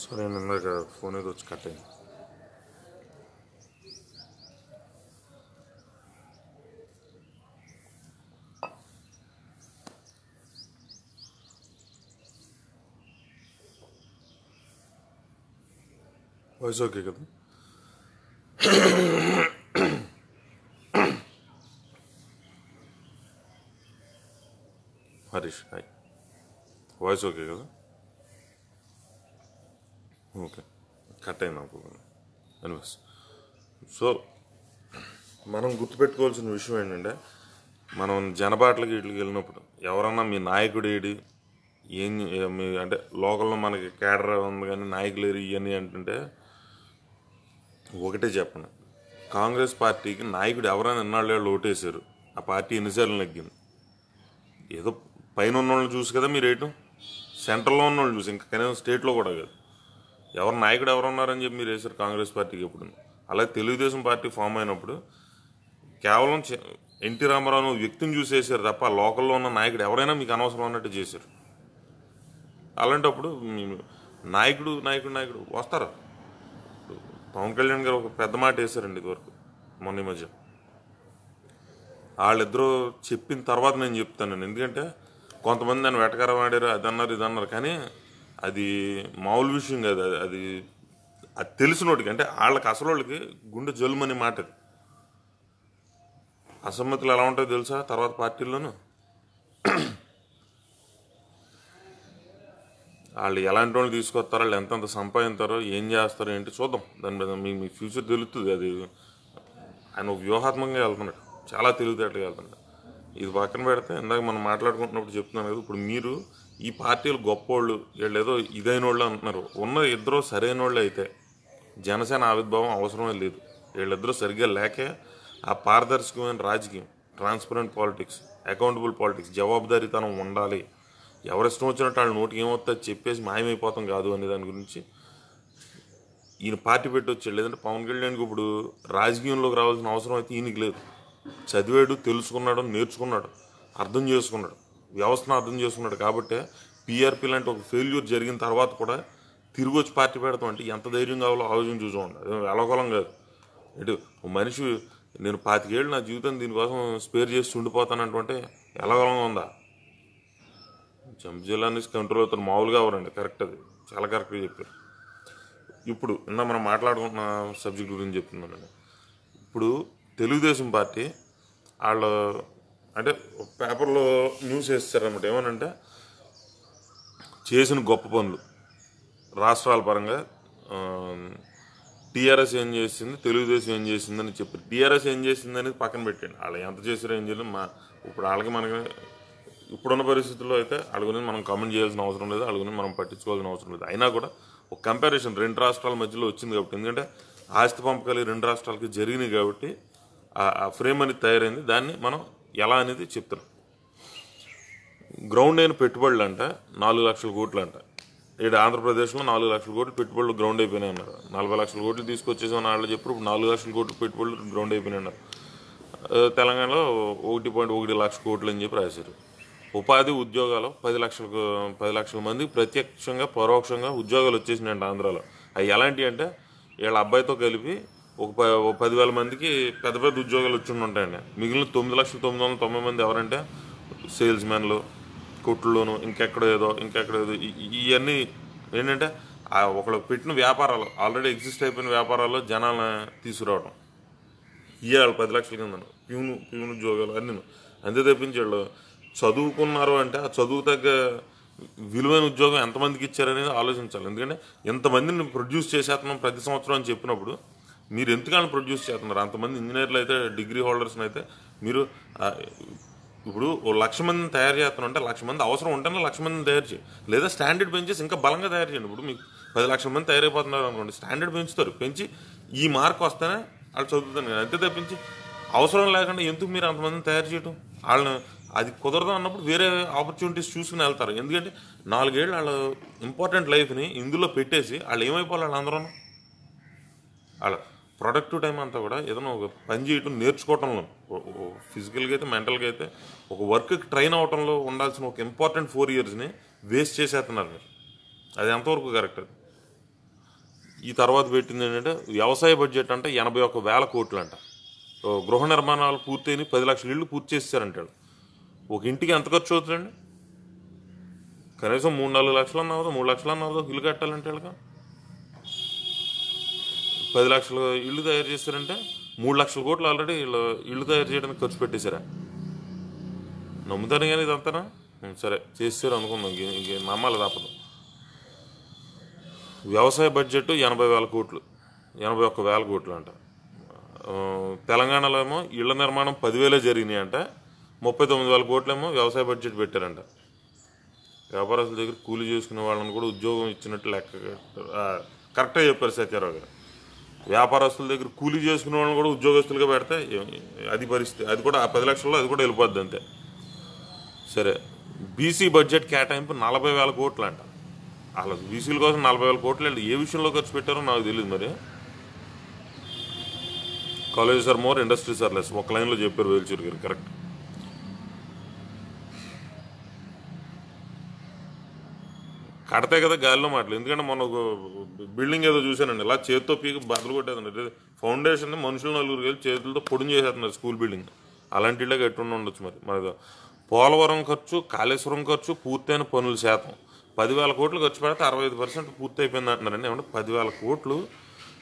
సరే అండి, ఇందాక ఫోన్ ఏదో వచ్చి కట్ అయింది. వాయిస్ ఓకే కదా? హరీష్ హాయ్. వాయిస్ ఓకే కదా? ఓకే, కట్ అయింది అనుకోకుండా. ఎనివేస్, సో మనం గుర్తుపెట్టుకోవాల్సిన విషయం ఏంటంటే, మనం జనబాటలకి వీటికి వెళ్ళినప్పుడు ఎవరన్నా మీ నాయకుడు ఏడి ఏం మీ అంటే లోకల్లో మనకి కేడర్ ఉంది కానీ నాయకులు ఏరి ఇవన్నీ అంటుంటే ఒకటే చెప్పను, కాంగ్రెస్ పార్టీకి నాయకుడు ఎవరైనా ఎన్నాళ్ళు ఓటేశారు, ఆ పార్టీ ఎన్నిసార్లు నెగ్గింది? ఏదో పైన ఉన్న వాళ్ళని చూసి కదా మీరు వేయటం, సెంట్రల్లో ఉన్న వాళ్ళు చూసి, ఇంకా కనీసం స్టేట్లో కూడా కాదు. ఎవరు నాయకుడు ఎవరు ఉన్నారని చెప్పి మీరు వేశారు కాంగ్రెస్ పార్టీకి ఎప్పుడు? అలాగే తెలుగుదేశం పార్టీ ఫామ్ అయినప్పుడు కేవలం ఎన్టీ రామారావు వ్యక్తిని చూసి వేశారు తప్ప లోకల్లో ఉన్న నాయకుడు ఎవరైనా మీకు అనవసరం అన్నట్టు చేశారు. అలాంటప్పుడు నాయకుడు నాయకుడు నాయకుడు వస్తారా? పవన్ కళ్యాణ్ గారు ఒక పెద్ద మాట వేశారండి ఇదివరకు, మొన్న ఈ మధ్య. వాళ్ళిద్దరూ చెప్పిన తర్వాత నేను చెప్తాను, ఎందుకంటే కొంతమంది నన్ను వెటకారం ఆడారు, అది అన్నారు ఇది అన్నారు, కానీ అది మామూలు విషయం కాదు. అది అది తెలిసినోటికి, అంటే వాళ్ళకి అసలు వాళ్ళకి గుండె జల్లుమని మాట. అది అసమ్మతులు ఎలా ఉంటాయో తెలుసా తర్వాత పార్టీల్లోనూ. వాళ్ళు ఎలాంటి వాళ్ళు తీసుకొస్తారో, వాళ్ళు ఎంతెంత సంపాదించారో, ఏం చేస్తారో ఏంటి చూద్దాం. దాని మీద మీ ఫ్యూచర్ తెలుస్తుంది. అది ఆయన వ్యూహాత్మకంగా వెళ్తున్నాడు, చాలా తెలివితేటగా వెళ్తున్నాడు. ఇది పక్కన పెడితే ఇందాక మనం మాట్లాడుకుంటున్నప్పుడు చెప్తున్నాను కదా, ఇప్పుడు మీరు ఈ పార్టీలు గొప్పోళ్ళు, వీళ్ళు ఏదో ఇదైన వాళ్ళు అంటున్నారు. ఉన్న ఇద్దరు సరైన వాళ్ళు అయితే జనసేన ఆవిర్భావం అవసరమే లేదు. వీళ్ళిద్దరూ సరిగ్గా లేకే ఆ పారదర్శకమైన రాజకీయం, ట్రాన్స్పరెంట్ పాలిటిక్స్, అకౌంటబుల్ పాలిటిక్స్, జవాబుదారీతనం ఉండాలి. ఎవరిష్టం వచ్చినట్టు వాళ్ళు నోటికి ఏమవుతుంది చెప్పేసి మాయమైపోతాం కాదు అనే దాని గురించి ఈయన పార్టీ పెట్టి వచ్చాడు. లేదంటే పవన్ కళ్యాణ్కి ఇప్పుడు రాజకీయంలోకి రావాల్సిన అవసరం అయితే ఈయనకి లేదు. చదివాడు, తెలుసుకున్నాడు, నేర్చుకున్నాడు, అర్థం చేసుకున్నాడు, వ్యవస్థను అర్థం చేసుకున్నాడు. కాబట్టి పీఆర్పీ లాంటి ఒక ఫెయిల్యూర్ జరిగిన తర్వాత కూడా తిరిగి వచ్చి పార్టీ పెడతాం అంటే ఎంత ధైర్యం కావాలో ఆలోచన చూసుకోండి. అది ఎలకోలం కాదు. ఇటు మనిషి నేను 25 ఏళ్ళు నా జీవితం దీనికోసం స్పేర్ చేసి ఉండిపోతానంటే ఎలకోలంగా ఉందా? జంప్ జిల్లాని కంట్రోల్ అవుతారు, మామూలుగా అవరండి. కరెక్ట్, అది చాలా కరెక్ట్గా చెప్పారు. ఇప్పుడు మనం మాట్లాడుకుంటున్న సబ్జెక్ట్ గురించి చెప్తున్నానండి. ఇప్పుడు తెలుగుదేశం పార్టీ వాళ్ళు అంటే పేపర్లో న్యూస్ వేస్తారన్నమాట. ఏమనంటే చేసిన గొప్ప పనులు రాష్ట్రాల పరంగా టీఆర్ఎస్ ఏం చేసింది, తెలుగుదేశం ఏం చేసిందని చెప్పి, టీఆర్ఎస్ ఏం చేసింది అనేది పక్కన పెట్టండి. వాళ్ళు ఎంత చేసారో ఏం చేయలేదు. ఇప్పుడు వాళ్ళకి మనకి ఇప్పుడున్న పరిస్థితుల్లో అయితే వాళ్ళ గురించి మనం కామెంట్ చేయాల్సిన అవసరం లేదు, వాళ్ళ గురించి మనం పట్టించుకోవాల్సిన అవసరం లేదు. అయినా కూడా ఒక కంపారిజన్ రెండు రాష్ట్రాల మధ్యలో వచ్చింది కాబట్టి, ఎందుకంటే ఆస్తి పంపకాలు రెండు రాష్ట్రాలకి జరిగినాయి కాబట్టి ఆ ఫ్రేమ్ అనేది తయారైంది. దాన్ని మనం ఎలా అనేది చెప్తున్నాం. గ్రౌండ్ అయిన పెట్టుబడులు అంట 4 లక్షల కోట్లు అంట. ఇక్కడ ఆంధ్రప్రదేశ్లో 4 లక్షల కోట్లు పెట్టుబడులు గ్రౌండ్ అయిపోయినాయి అన్నారు. 40 లక్షల కోట్లు తీసుకొచ్చేసామని వాళ్ళు చెప్పారు. ఇప్పుడు 4 లక్షల కోట్లు పెట్టుబడులు గ్రౌండ్ అయిపోయినాయి అన్నారు. తెలంగాణలో 1.1 లక్ష కోట్లు అని చెప్పి రాశారు. ఉపాధి ఉద్యోగాలు 10 లక్షల మందికి ప్రత్యక్షంగా పరోక్షంగా ఉద్యోగాలు వచ్చేసినాయంట ఆంధ్రాలో. అవి ఎలాంటివి అంటే వీళ్ళ అబ్బాయితో కలిపి ఒక 10,000 మందికి పెద్ద పెద్ద ఉద్యోగాలు వచ్చి ఉంటాయండి. మిగిలిన 9,990 మంది ఎవరంటే సేల్స్ మ్యాన్లు, కొట్లలోను, ఇంకెక్కడో ఏదో ఇవన్నీ ఏంటంటే ఒకళ్ళు పెట్టిన వ్యాపారాలు, ఆల్రెడీ ఎగ్జిస్ట్ అయిపోయిన వ్యాపారాల్లో జనాలను తీసుకురావడం. ఇవాళ 10 లక్షల కింద ప్యూన్ ఉద్యోగాలు అన్నీ. అంతే తప్పించి వాళ్ళు చదువుకున్నారు అంటే ఆ చదువు తగ్గ విలువైన ఉద్యోగం ఎంతమందికి ఇచ్చారనేది ఆలోచించాలి. ఎందుకంటే ఎంతమందిని ప్రొడ్యూస్ చేసేస్తున్నాం ప్రతి సంవత్సరం అని చెప్పినప్పుడు మీరు ఎంతకాలం ప్రొడ్యూస్ చేస్తున్నారు? అంతమంది ఇంజనీర్లు అయితే, డిగ్రీ హోల్డర్స్ని అయితే మీరు ఇప్పుడు 1,00,000 మందిని తయారు చేస్తున్నాం అంటే 1,00,000 మంది అవసరం ఉంటేనే 1,00,000 మందిని తయారు చేయాలి. లేదా స్టాండర్డ్ పెంచేసి ఇంకా బలంగా తయారు చేయండి. ఇప్పుడు మీకు 10 లక్షల మంది తయారైపోతున్నారు అనుకోండి, స్టాండర్డ్ పెంచుతారు, పెంచి ఈ మార్క్ వస్తేనే వాళ్ళు చదువుతాను కదా. అంతే తప్పించి అవసరం లేకుండా ఎందుకు మీరు అంతమందిని తయారు చేయడం? వాళ్ళని అది కుదరదు అన్నప్పుడు వేరే ఆపర్చునిటీస్ చూసుకుని వెళ్తారు. ఎందుకంటే 4 ఏళ్ళు వాళ్ళ ఇంపార్టెంట్ లైఫ్ని ఇందులో పెట్టేసి వాళ్ళు ఏమైపోవాలి? వాళ్ళందరూ వాళ్ళ ప్రొడక్టివ్ టైం అంతా కూడా ఏదైనా ఒక పని చేయటం నేర్చుకోవటంలో, ఫిజికల్గా అయితే మెంటల్గా అయితే ఒక వర్క్కి ట్రైన్ అవటంలో ఉండాల్సిన ఒక ఇంపార్టెంట్ 4 ఇయర్స్ని వేస్ట్ చేసేస్తున్నారు మీరు. అది ఎంతవరకు కరెక్ట్? అది ఈ తర్వాత పెట్టింది ఏంటంటే వ్యవసాయ బడ్జెట్ అంటే 81,000 కోట్లు అంట. గృహ నిర్మాణాలు పూర్తయినాయి, 10 లక్షల ఇళ్ళు పూర్తి చేశారంటాడు. ఒక ఇంటికి ఎంత ఖర్చు అవుతుందండి? కనీసం 3-4 లక్షలు అన్నవదో, 3 లక్షలు అన్నవదో ఇల్లు కట్టాలంటే వాళ్ళకి 10 లక్షల ఇల్లు తయారు చేశారంటే 3 లక్షల కోట్లు ఆల్రెడీ ఇల్లు తయారు చేయడానికి ఖర్చు పెట్టేశారా? నమ్ముతాను కానీ ఇదంతానా? సరే చేస్తారు అనుకుందాం, ఇంక నమ్మాలి తప్పదు. వ్యవసాయ బడ్జెట్ 80,000 కోట్లు, 81,000 కోట్లు అంట. తెలంగాణలో ఏమో ఇళ్ల నిర్మాణం 10,000 జరిగినాయి అంట, 39,000 కోట్లేమో వ్యవసాయ బడ్జెట్ పెట్టారంట. వ్యాపారస్తుల దగ్గర కూలీ చేసుకునే వాళ్ళని కూడా ఉద్యోగం ఇచ్చినట్టు లెక్క. కరెక్ట్గా చెప్పారు సత్యారావు గారు. వ్యాపారస్తుల దగ్గర కూలీ చేసుకునే వాళ్ళని కూడా ఉద్యోగస్తులుగా పెడితే అది పరిస్థితి. అది కూడా ఆ 10 లక్షల్లో అది కూడా వెళ్ళిపోద్ది అంతే. సరే, బీసీ బడ్జెట్ కేటాయింపు 40,000 కోట్లు అంట. అలా బీసీల కోసం 40,000 కోట్లు అంటే ఏ విషయంలో ఖర్చు పెట్టారో నాకు తెలియదు. మరి colleges are more, industries are less, ఒక లైన్లో చెప్పారు వేల్చూరి గారు. కరెక్ట్. కడతాయి కదా గాలిలో మాటలు. ఎందుకంటే మొన్న ఒక బిల్డింగ్ ఏదో చూశానండి, ఇలా చేతితో పీకి బద్దలు కొట్టేదండి. ఫౌండేషన్ మనుషులు 4 వెళ్ళి చేతులతో పొడిని చేసేస్తున్నారు స్కూల్ బిల్డింగ్. అలాంటి ఇళ్ళే కట్టి ఉండొచ్చు. మరి పోలవరం ఖర్చు, కాళేశ్వరం ఖర్చు, పూర్తయిన పనుల శాతం 10,000 కోట్లు ఖర్చు పెడితే 65% పూర్తి అయిపోయింది అంటున్నారండి. ఏమంటే 10,000 కోట్లు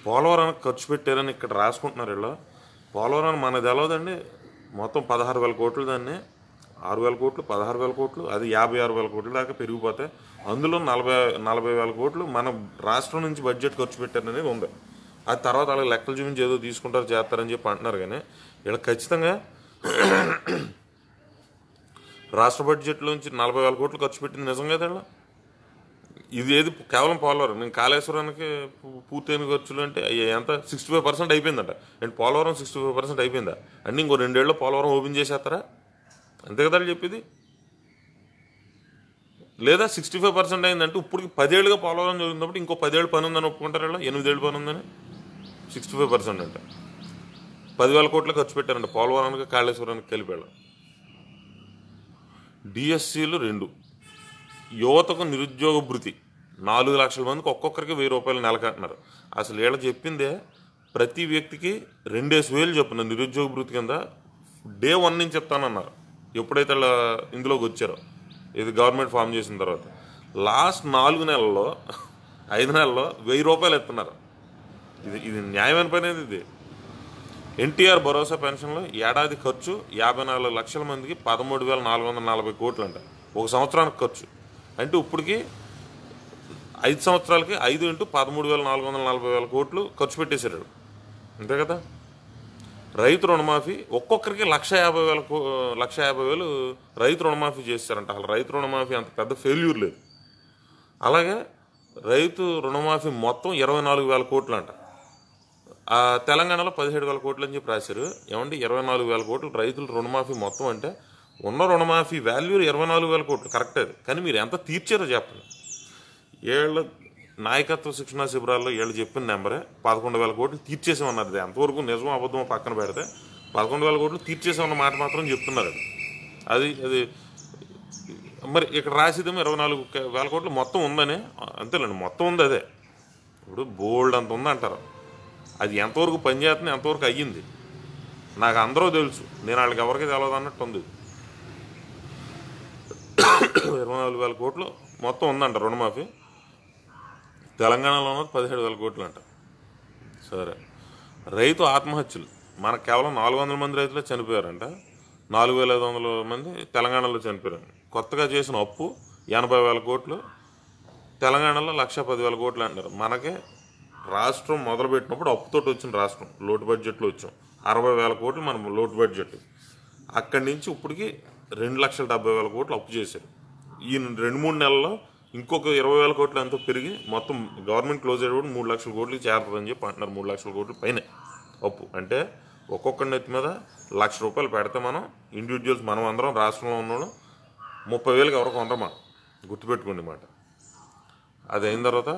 పోలవరానికి ఖర్చు పెట్టారని ఇక్కడ రాసుకుంటున్నారు. ఇలా పోలవరాన్ని మనకు తెలవదండి. మొత్తం 16,000 కోట్లు, దాన్ని 6,000 కోట్లు, 16,000 కోట్లు, అది 56,000 కోట్ల దాకా పెరిగిపోతాయి. అందులో 40,000 కోట్లు మన రాష్ట్రం నుంచి బడ్జెట్ ఖర్చు పెట్టారనేది ఉంది. అది తర్వాత వాళ్ళకి లెక్కలు చూపించి ఏదో తీసుకుంటారు చేస్తారని చెప్పి అంటున్నారు. కానీ ఇలా ఖచ్చితంగా రాష్ట్ర బడ్జెట్లోంచి 40,000 కోట్లు ఖర్చు పెట్టింది నిజం కదా. ఇలా ఇది ఏది కేవలం పోలవరం. నేను కాళేశ్వరానికి పూర్తయిన ఖర్చులు అంటే ఎంత 65% అయిపోయిందట. అండ్ పోలవరం 65% అయిపోయిందా? అంటే ఇంకో 2 ఏళ్ళలో పోలవరం ఓపెన్ చేసేస్తారా? అంతే కదా చెప్పేది. లేదా 65% అయిందంటే ఇప్పటికి 10 ఏళ్ళుగా పోలవరం జరుగుతున్నప్పుడు ఇంకో 10 ఏళ్ళు పని ఉందని ఒప్పుకుంటారు. ఇలా 8 ఏళ్ళు పని ఉందని 65% అంటే 10,000 కోట్లు ఖర్చు పెట్టారంట పోలవరానికి, కాళేశ్వరానికి కలిపేళ్ళ. డిఎస్సీలు 2, యువతకు నిరుద్యోగ భృతి 4 లక్షల మందికి ఒక్కొక్కరికి 1,000 రూపాయలు నెలకు అంటున్నారు. అసలు వీళ్ళ చెప్పిందే ప్రతి వ్యక్తికి 2,000 చొప్పున నిరుద్యోగ భృతి కింద డే 1 నుంచి చెప్తానన్నారు. ఎప్పుడైతే వాళ్ళ ఇందులోకి వచ్చారో, ఇది గవర్నమెంట్ ఫామ్ చేసిన తర్వాత లాస్ట్ 4 నెలల్లో 5 నెలల్లో 1,000 రూపాయలు ఎత్తున్నారు. ఇది న్యాయమైన పని అనేది. ఇది ఎన్టీఆర్ భరోసా పెన్షన్లో ఏడాది ఖర్చు 54 లక్షల మందికి 13,440 కోట్లు అంట. ఒక సంవత్సరానికి ఖర్చు అంటే ఇప్పటికి 5 సంవత్సరాలకి 5 × 13,440 కోట్లు ఖర్చు పెట్టేశారు. అంతే కదా. రైతు రుణమాఫీ ఒక్కొక్కరికి 1,50,000 రైతు రుణమాఫీ చేశారంట. అసలు రైతు రుణమాఫీ అంత పెద్ద ఫెయిల్యూర్ లేదు. అలాగే రైతు రుణమాఫీ మొత్తం 24,000 కోట్లు అంట. తెలంగాణలో 17,000 కోట్లు అని చెప్పి రాశారు. ఏమంటే 24,000 కోట్లు రైతుల రుణమాఫీ మొత్తం అంటే ఉన్న రుణమాఫీ వాల్యూ 24,000 కోట్లు. కరెక్ట్ అది. కానీ మీరు ఎంత తీర్చారో చెప్పండి. ఏళ్ళ నాయకత్వ శిక్షణా శిబిరాల్లో వీళ్ళు చెప్పిన నెంబరే 11,000 కోట్లు తీర్చేసామన్నది. ఎంతవరకు నిజమో అబద్ధమో పక్కన పెడితే 11,000 కోట్లు తీర్చేసామన్న మాట మాత్రం చెప్తున్నారు. అది మరి ఇక్కడ రాసేదేమో 24,000 కోట్లు మొత్తం ఉందని. అంతేలేండి, మొత్తం ఉంది అదే. ఇప్పుడు బోల్డ్ అంత ఉందంటారు. అది ఎంతవరకు పనిచేస్తుంది, ఎంతవరకు అయ్యింది నాకు అందరూ తెలుసు. నేను వాళ్ళకి ఎవరికి తెలియదు అన్నట్టు ఉంది. 24,000 కోట్లు మొత్తం ఉందంట రుణమాఫీ. తెలంగాణలో ఉన్నది 17,000 కోట్లు అంట. సరే, రైతు ఆత్మహత్యలు మనకు కేవలం 400 మంది రైతులే చనిపోయారంట. 4,500 మంది తెలంగాణలో చనిపోయారు. కొత్తగా చేసిన అప్పు 80,000 కోట్లు. తెలంగాణలో 1,10,000 కోట్లు అంటారు. మనకే రాష్ట్రం మొదలుపెట్టినప్పుడు అప్పుతోటి వచ్చిన రాష్ట్రం, లోటు బడ్జెట్లో వచ్చాం. 60,000 కోట్లు మనం లోటు బడ్జెట్. అక్కడి నుంచి ఇప్పటికి 2,70,000 కోట్లు అప్పు చేశారు. ఈ 2-3 నెలల్లో ఇంకొక 20,000 కోట్లు ఎంతో పెరిగి మొత్తం గవర్నమెంట్ క్లోజ్ అయ్యేటప్పుడు 3 లక్షల కోట్లకి చేరుతుందని చెప్పి అంటున్నారు. 3 లక్షల కోట్ల పైన అప్పు. అంటే ఒక్కొక్కరి నెత్తి మీద 1,00,000 రూపాయలు పెడితే మనం ఇండివిజువల్స్, మనం అందరం రాష్ట్రంలో ఉన్నాడు 30,000కి ఎవరికి ఉండరు. మనం గుర్తుపెట్టుకోండి మాట. అది అయిన తర్వాత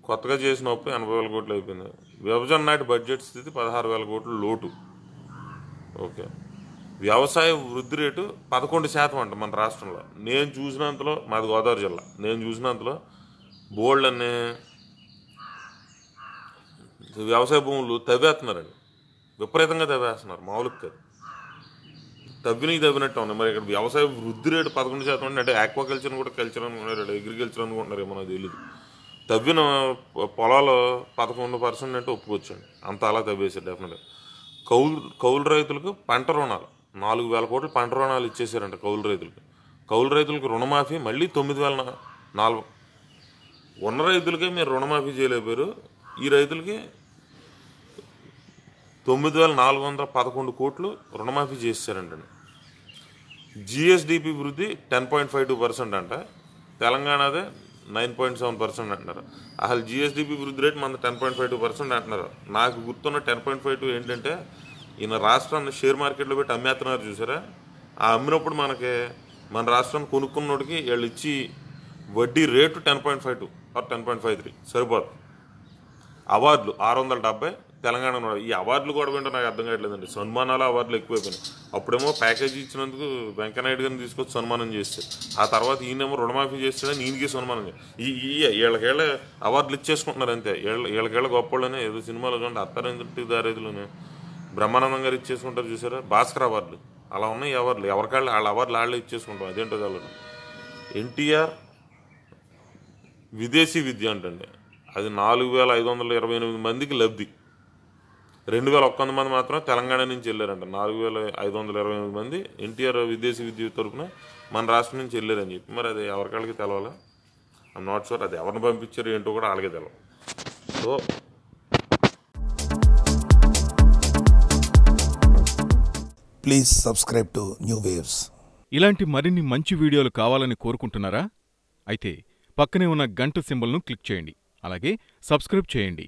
కొత్తగా చేసిన అప్పు 80,000 కోట్లు అయిపోయింది. విభజన నాటి బడ్జెట్ స్థితి 16,000 కోట్లు లోటు. ఓకే, వ్యవసాయ వృద్ధి రేటు 11% అంట మన రాష్ట్రంలో. నేను చూసినంతలో, మాది గోదావరి జిల్లా, నేను చూసినంతలో బోల్డ్ అనే వ్యవసాయ భూములు తవ్వేస్తున్నారండి, విపరీతంగా తవ్వేస్తున్నారు, మామూలుగా కాదు. తవ్వినట్టు ఉన్నాయి. మరి ఇక్కడ వ్యవసాయ వృద్ధి రేటు 11% అంటే ఆక్వాకల్చర్ కూడా కల్చర్ అనుకుంటున్నారు, అగ్రికల్చర్ అనుకుంటున్నారు ఏమో నాకు తెలియదు. తవ్విన పొలాలు 11% అంటే ఒప్పుకోవచ్చండి, అంత అలా తవ్వేశారు డెఫినెట్గా. కౌలు రైతులకు పంట రుణాలు 4,000 కోట్లు పంట రుణాలు ఇచ్చేసారంట కౌలు రైతులకు రుణమాఫీ మళ్ళీ 9,400. ఉన్న రైతులకే మీరు రుణమాఫీ చేయలేకపోయారు, ఈ రైతులకి 9,411 కోట్లు రుణమాఫీ చేశారంటండి. జిఎస్డిపి వృద్ధి 10.52% అంట, తెలంగాణదే 9.7% అంటున్నారు. అసలు జిఎస్డిపి వృద్ధి రేటు మన 10.52% అంటున్నారు. నాకు గుర్తున్న 10.52 ఏంటంటే ఈయన రాష్ట్రాన్ని షేర్ మార్కెట్లో పెట్టి అమ్మేస్తున్నారు చూసారా, ఆ అమ్మినప్పుడు మన రాష్ట్రాన్ని కొనుక్కున్నోడికి వీళ్ళు ఇచ్చి వడ్డీ రేటు 10.52 ఆర్ 10.53 సరిపోదు. అవార్డులు 670 తెలంగాణ. ఈ అవార్డులు కూడా ఏంటో నాకు అర్థం కావట్లేదండి. సన్మానాలు అవార్డులు ఎక్కువైపోయినాయి. అప్పుడేమో ప్యాకేజీ ఇచ్చినందుకు వెంకయ్యనాయుడు గారిని తీసుకొచ్చి సన్మానం చేస్తారు, ఆ తర్వాత ఈయనేమో రుణమాఫీ చేస్తాడని ఈయనకి సన్మానం వీళ్ళకేళ్ళ అవార్డులు ఇచ్చేసుకుంటున్నారు అంతే. వీళ్ళకేళ్ళ గొప్పళ్ళనే ఏదో సినిమాలో చూడండి, అత్తారింటి దారేదిలోనే బ్రహ్మానందం గారు ఇచ్చేసుకుంటారు చూసారా, భాస్కర్ అవార్డులు అలా ఉన్నాయి. అవార్డులు ఎవరికాళ్ళు వాళ్ళ అవార్డులు వాళ్ళే ఇచ్చేసుకుంటాం, అదేంటో తెలదు. ఎన్టీఆర్ విదేశీ విద్య అంటండి, అది 4,528 మందికి లబ్ధి. 2,001 మంది మాత్రం తెలంగాణ నుంచి వెళ్ళారంట. 4,528 మంది ఎన్టీఆర్ విదేశీ విద్య తరపున మన రాష్ట్రం నుంచి వెళ్ళారని చెప్పి. మరి అది ఎవరికాళ్ళకి తెలవాలా? ఐఎమ్ నాట్ షూర్, అది ఎవరిని పంపించారు ఏంటో కూడా వాళ్ళకే తెలవాలి. So please subscribe to new waves. ఇలాంటి మరిన్ని మంచి వీడియోలు కావాలని కోరుకుంటున్నారా? అయితే పక్కనే ఉన్న గంట సింబల్ను క్లిక్ చేయండి, అలాగే సబ్స్క్రైబ్ చేయండి.